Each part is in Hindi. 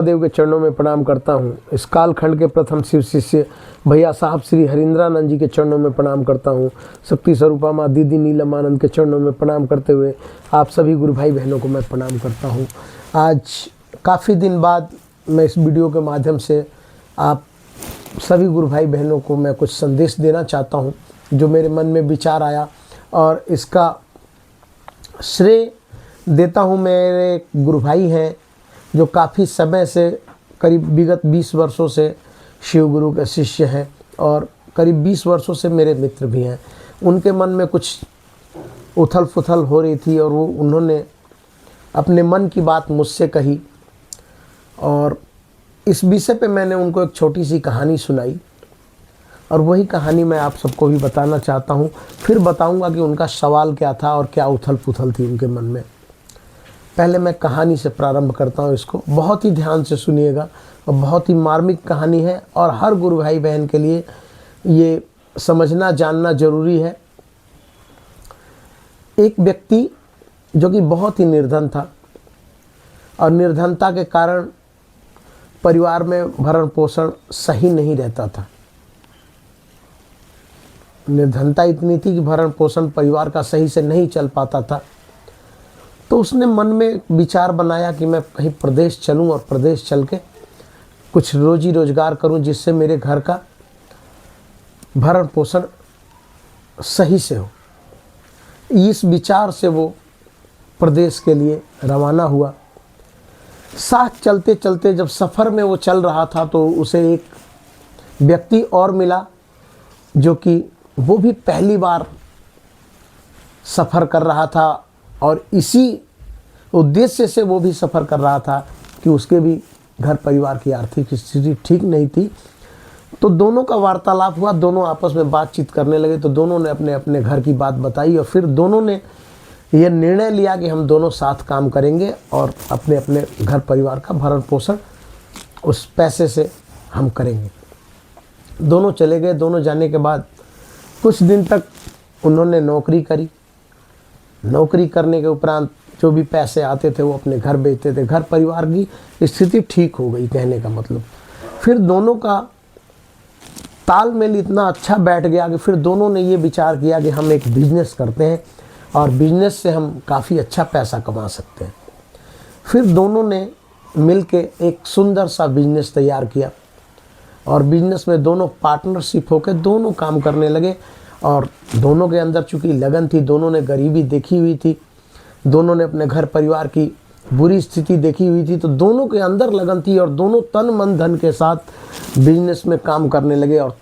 देव के चरणों में प्रणाम करता हूँ। इस कालखंड के प्रथम शिव शिष्य भैया साहब श्री हरिंद्रानंद जी के चरणों में प्रणाम करता हूँ। शक्ति स्वरूपा माँ दीदी नीलमानंद के चरणों में प्रणाम करते हुए आप सभी गुरु भाई बहनों को मैं प्रणाम करता हूँ। आज काफ़ी दिन बाद मैं इस वीडियो के माध्यम से आप सभी गुरु भाई बहनों को मैं कुछ संदेश देना चाहता हूँ, जो मेरे मन में विचार आया, और इसका श्रेय देता हूँ मेरे गुरु भाई हैं जो काफ़ी समय से, करीब विगत 20 वर्षों से शिव गुरु के शिष्य हैं और करीब 20 वर्षों से मेरे मित्र भी हैं। उनके मन में कुछ उथल पुथल हो रही थी और उन्होंने अपने मन की बात मुझसे कही, और इस विषय पे मैंने उनको एक छोटी सी कहानी सुनाई, और वही कहानी मैं आप सबको भी बताना चाहता हूँ। फिर बताऊँगा कि उनका सवाल क्या था और क्या उथल पुथल थी उनके मन में। पहले मैं कहानी से प्रारंभ करता हूँ, इसको बहुत ही ध्यान से सुनिएगा, और बहुत ही मार्मिक कहानी है और हर गुरु भाई बहन के लिए ये समझना जानना जरूरी है। एक व्यक्ति जो कि बहुत ही निर्धन था, और निर्धनता के कारण परिवार में भरण पोषण सही नहीं रहता था। निर्धनता इतनी थी कि भरण पोषण परिवार का सही से नहीं चल पाता था। तो उसने मन में विचार बनाया कि मैं कहीं प्रदेश चलूं और प्रदेश चल के कुछ रोजी रोजगार करूं, जिससे मेरे घर का भरण पोषण सही से हो। इस विचार से वो प्रदेश के लिए रवाना हुआ। साथ चलते चलते जब सफ़र में वो चल रहा था तो उसे एक व्यक्ति और मिला, जो कि वो भी पहली बार सफ़र कर रहा था, और इसी उद्देश्य से वो भी सफ़र कर रहा था कि उसके भी घर परिवार की आर्थिक स्थिति ठीक नहीं थी। तो दोनों का वार्तालाप हुआ, दोनों आपस में बातचीत करने लगे। तो दोनों ने अपने अपने घर की बात बताई, और फिर दोनों ने यह निर्णय लिया कि हम दोनों साथ काम करेंगे और अपने अपने घर परिवार का भरण पोषण उस पैसे से हम करेंगे। दोनों चले गए। दोनों जाने के बाद कुछ दिन तक उन्होंने नौकरी करी। नौकरी करने के उपरांत जो भी पैसे आते थे वो अपने घर बेचते थे। घर परिवार की स्थिति ठीक हो गई, कहने का मतलब। फिर दोनों का तालमेल इतना अच्छा बैठ गया कि फिर दोनों ने ये विचार किया कि हम एक बिजनेस करते हैं और बिजनेस से हम काफ़ी अच्छा पैसा कमा सकते हैं। फिर दोनों ने मिलके एक सुंदर सा बिजनेस तैयार किया, और बिजनेस में दोनों पार्टनरशिप होकर दोनों काम करने लगे। और दोनों के अंदर चूँकि लगन थी, दोनों ने गरीबी देखी हुई थी, दोनों ने अपने घर परिवार की बुरी स्थिति देखी हुई थी, तो दोनों के अंदर लगन थी और दोनों तन मन धन के साथ बिजनेस में काम करने लगे। और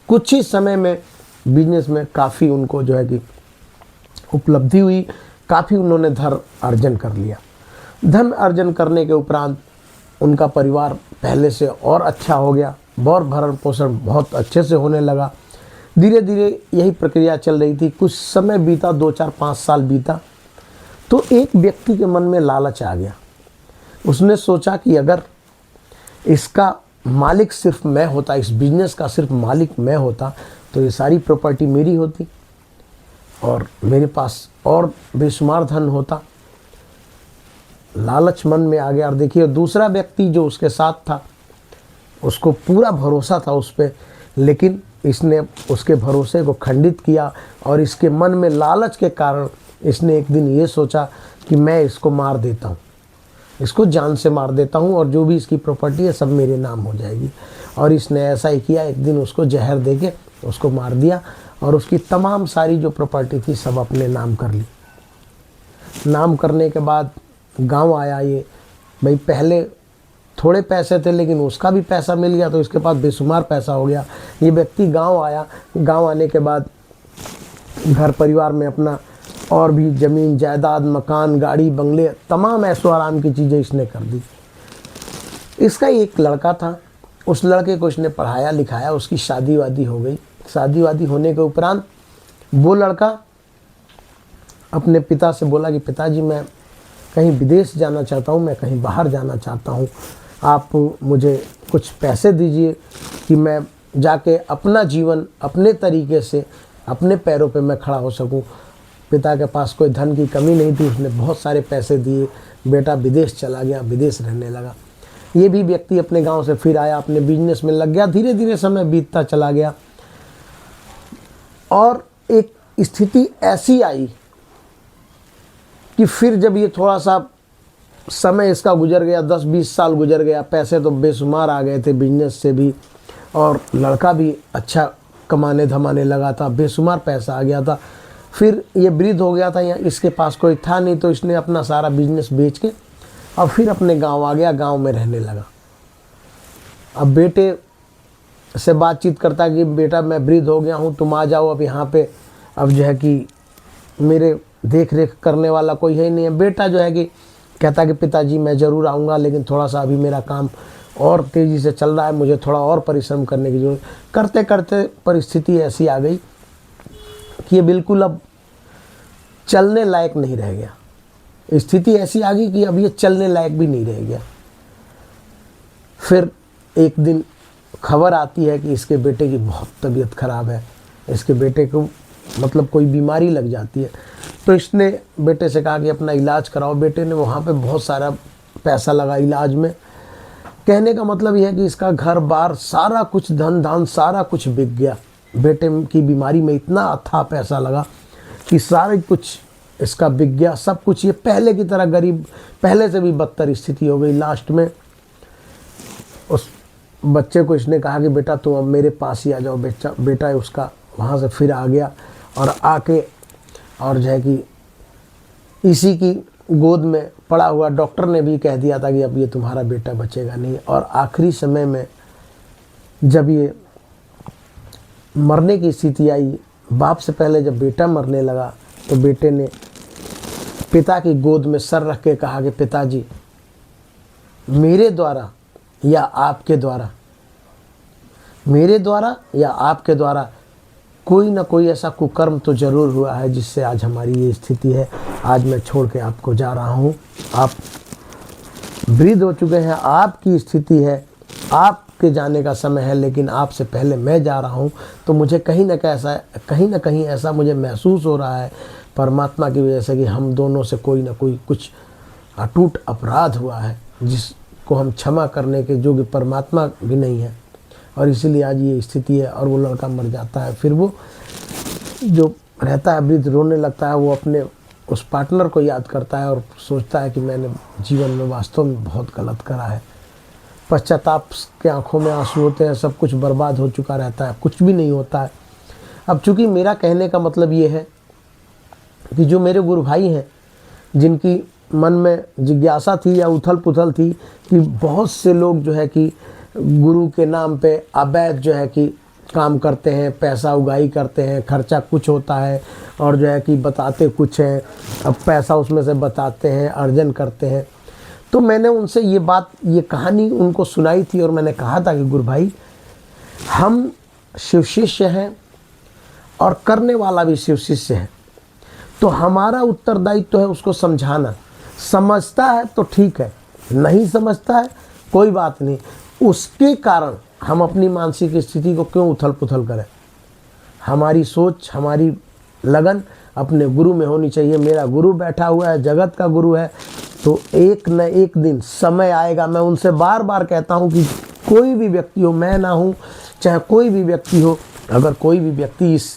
कुछ ही समय में बिजनेस में काफ़ी उनको जो है कि उपलब्धि हुई, काफ़ी उन्होंने धन अर्जन कर लिया। धन अर्जन करने के उपरांत उनका परिवार पहले से और अच्छा हो गया, और भरण पोषण बहुत अच्छे से होने लगा। धीरे धीरे यही प्रक्रिया चल रही थी। कुछ समय बीता, 2 4 5 साल बीता, तो एक व्यक्ति के मन में लालच आ गया। उसने सोचा कि अगर इसका मालिक सिर्फ मैं होता, इस बिजनेस का सिर्फ मालिक मैं होता, तो ये सारी प्रॉपर्टी मेरी होती और मेरे पास और बेशुमार धन होता। लालच मन में आ गया। और देखिए, दूसरा व्यक्ति जो उसके साथ था, उसको पूरा भरोसा था उस पर, लेकिन इसने उसके भरोसे को खंडित किया, और इसके मन में लालच के कारण इसने एक दिन ये सोचा कि मैं इसको मार देता हूँ, इसको जान से मार देता हूँ, और जो भी इसकी प्रॉपर्टी है सब मेरे नाम हो जाएगी। और इसने ऐसा ही किया। एक दिन उसको जहर देके उसको मार दिया, और उसकी तमाम सारी जो प्रॉपर्टी थी सब अपने नाम कर ली। नाम करने के बाद गांव आया ये भाई। पहले थोड़े पैसे थे, लेकिन उसका भी पैसा मिल गया, तो इसके पास बेशुमार पैसा हो गया। ये व्यक्ति गांव आया। गांव आने के बाद घर परिवार में अपना और भी ज़मीन जायदाद, मकान, गाड़ी, बंगले, तमाम ऐशो आराम की चीज़ें इसने कर दी। इसका एक लड़का था, उस लड़के को इसने पढ़ाया लिखाया, उसकी शादी वादी हो गई। शादी वादी होने के उपरांत वो लड़का अपने पिता से बोला कि पिताजी, मैं कहीं विदेश जाना चाहता हूँ, मैं कहीं बाहर जाना चाहता हूँ, आप मुझे कुछ पैसे दीजिए कि मैं जाके अपना जीवन अपने तरीके से अपने पैरों पे मैं खड़ा हो सकूँ। पिता के पास कोई धन की कमी नहीं थी, उसने बहुत सारे पैसे दिए। बेटा विदेश चला गया, विदेश रहने लगा। ये भी व्यक्ति अपने गांव से फिर आया, अपने बिजनेस में लग गया। धीरे धीरे समय बीतता चला गया और एक स्थिति ऐसी आई कि फिर जब ये थोड़ा सा समय इसका गुजर गया, 10-20 साल गुजर गया, पैसे तो बेशुमार आ गए थे बिजनेस से भी, और लड़का भी अच्छा कमाने धमाने लगा था, बेशुमार पैसा आ गया था। फिर ये वृद्ध हो गया था, या इसके पास कोई था नहीं, तो इसने अपना सारा बिजनेस बेच के और फिर अपने गांव आ गया, गांव में रहने लगा। अब बेटे से बातचीत करता कि बेटा मैं वृद्ध हो गया हूँ, तुम आ जाओ अब यहाँ पे, अब जो है कि मेरे देख रेख करने वाला कोई है ही नहीं है। बेटा जो है कि कहता कि पिताजी मैं ज़रूर आऊँगा, लेकिन थोड़ा सा अभी मेरा काम और तेज़ी से चल रहा है, मुझे थोड़ा और परिश्रम करने की जरूरत। करते करते परिस्थिति ऐसी आ गई कि ये बिल्कुल अब चलने लायक नहीं रह गया। स्थिति ऐसी आ गई कि अब ये चलने लायक भी नहीं रह गया। फिर एक दिन खबर आती है कि इसके बेटे की बहुत तबीयत खराब है, इसके बेटे को मतलब कोई बीमारी लग जाती है। तो इसने बेटे से कहा कि अपना इलाज कराओ। बेटे ने वहाँ पे बहुत सारा पैसा लगा इलाज में। कहने का मतलब यह है कि इसका घर बार सारा कुछ, धन धान सारा कुछ बिक गया। बेटे की बीमारी में इतना अथाह पैसा लगा कि सारे कुछ इसका बिक गया, सब कुछ। ये पहले की तरह गरीब, पहले से भी बदतर स्थिति हो गई। लास्ट में उस बच्चे को इसने कहा कि बेटा तुम अब मेरे पास ही आ जाओ। बेटा उसका वहाँ से फिर आ गया और आके और जो है कि इसी की गोद में पड़ा हुआ। डॉक्टर ने भी कह दिया था कि अब ये तुम्हारा बेटा बचेगा नहीं। और आखिरी समय में जब ये मरने की स्थिति आई, बाप से पहले जब बेटा मरने लगा, तो बेटे ने पिता की गोद में सर रख के कहा कि पिताजी मेरे द्वारा या आपके द्वारा, मेरे द्वारा या आपके द्वारा कोई ना कोई ऐसा कुकर्म तो ज़रूर हुआ है जिससे आज हमारी ये स्थिति है। आज मैं छोड़ के आपको जा रहा हूँ, आप वृद्ध हो चुके हैं, आपकी स्थिति है, आपके जाने का समय है, लेकिन आपसे पहले मैं जा रहा हूँ। तो मुझे कहीं ना कहीं ऐसा मुझे महसूस हो रहा है परमात्मा की वजह से कि हम दोनों से कोई ना कोई कुछ अटूट अपराध हुआ है जिसको हम क्षमा करने के योग्य परमात्मा भी नहीं है, और इसीलिए आज ये स्थिति है। और वो लड़का मर जाता है। फिर वो जो रहता है वृद्ध रोने लगता है, वो अपने उस पार्टनर को याद करता है और सोचता है कि मैंने जीवन में वास्तव में बहुत गलत करा है। पश्चाताप के आंखों में आंसू होते हैं, सब कुछ बर्बाद हो चुका रहता है, कुछ भी नहीं होता है। अब चूँकि मेरा कहने का मतलब ये है कि जो मेरे गुरु भाई हैं, जिनकी मन में जिज्ञासा थी या उथल पुथल थी कि बहुत से लोग जो है कि गुरु के नाम पे अवैध जो है कि काम करते हैं, पैसा उगाही करते हैं, खर्चा कुछ होता है और जो है कि बताते कुछ हैं, अब पैसा उसमें से बताते हैं, अर्जन करते हैं। तो मैंने उनसे ये बात, ये कहानी उनको सुनाई थी और मैंने कहा था कि गुरु भाई हम शिव शिष्य हैं और करने वाला भी शिव शिष्य है, तो हमारा उत्तरदायित्व है उसको समझाना। समझता है तो ठीक है, नहीं समझता है कोई बात नहीं। उसके कारण हम अपनी मानसिक स्थिति को क्यों उथल पुथल करें। हमारी सोच, हमारी लगन अपने गुरु में होनी चाहिए। मेरा गुरु बैठा हुआ है, जगत का गुरु है, तो एक न एक दिन समय आएगा। मैं उनसे बार बार कहता हूँ कि कोई भी व्यक्ति हो, मैं ना हूँ चाहे कोई भी व्यक्ति हो, अगर कोई भी व्यक्ति इस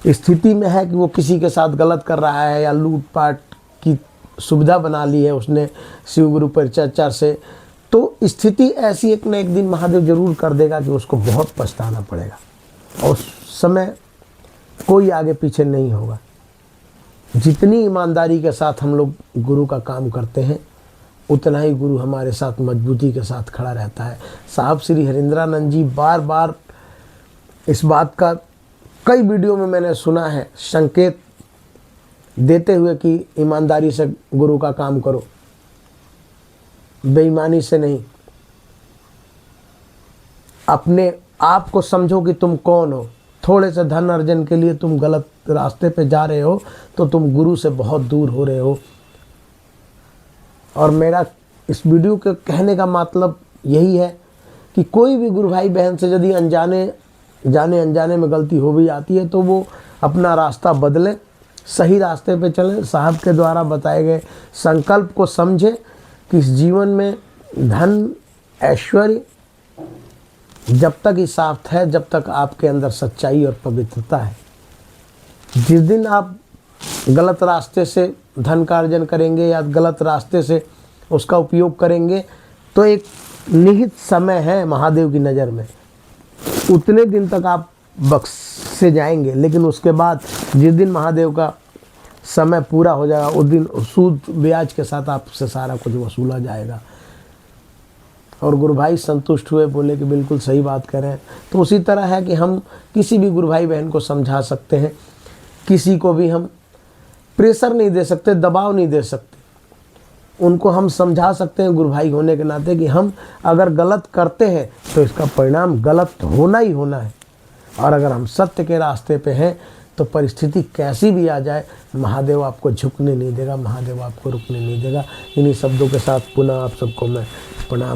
स्थिति में है कि वो किसी के साथ गलत कर रहा है या लूटपाट की सुविधा बना ली है उसने शिव गुरु परिचर्चा से, तो स्थिति ऐसी एक न एक दिन महादेव जरूर कर देगा कि उसको बहुत पछताना पड़ेगा। और उस समय कोई आगे पीछे नहीं होगा। जितनी ईमानदारी के साथ हम लोग गुरु का काम करते हैं, उतना ही गुरु हमारे साथ मजबूती के साथ खड़ा रहता है। साहब श्री हरिंद्रानंद जी बार बार इस बात का कई वीडियो में मैंने सुना है संकेत देते हुए कि ईमानदारी से गुरु का काम करो, बेईमानी से नहीं। अपने आप को समझो कि तुम कौन हो। थोड़े से धन अर्जन के लिए तुम गलत रास्ते पे जा रहे हो तो तुम गुरु से बहुत दूर हो रहे हो। और मेरा इस वीडियो के कहने का मतलब यही है कि कोई भी गुरु भाई बहन से यदि अनजाने में गलती हो भी आती है तो वो अपना रास्ता बदले, सही रास्ते पे चले, साहब के द्वारा बताए गए संकल्प को समझे कि इस जीवन में धन ऐश्वर्य जब तक ही साफ है, जब तक आपके अंदर सच्चाई और पवित्रता है। जिस दिन आप गलत रास्ते से धन का अर्जन करेंगे या गलत रास्ते से उसका उपयोग करेंगे, तो एक निहित समय है महादेव की नज़र में, उतने दिन तक आप बख्शे जाएंगे। लेकिन उसके बाद जिस दिन महादेव का समय पूरा हो जाएगा, उस दिन सूद ब्याज के साथ आपसे सारा कुछ वसूला जाएगा। और गुरु भाई संतुष्ट हुए, बोले कि बिल्कुल सही बात कह रहे हैं। तो उसी तरह है कि हम किसी भी गुरु भाई बहन को समझा सकते हैं, किसी को भी हम प्रेशर नहीं दे सकते, दबाव नहीं दे सकते। उनको हम समझा सकते हैं गुरु भाई होने के नाते कि हम अगर गलत करते हैं तो इसका परिणाम गलत होना ही होना है, और अगर हम सत्य के रास्ते पे हैं तो परिस्थिति कैसी भी आ जाए, महादेव आपको झुकने नहीं देगा, महादेव आपको रुकने नहीं देगा। इन्हीं शब्दों के साथ पुनः आप सबको मैं प्रणाम।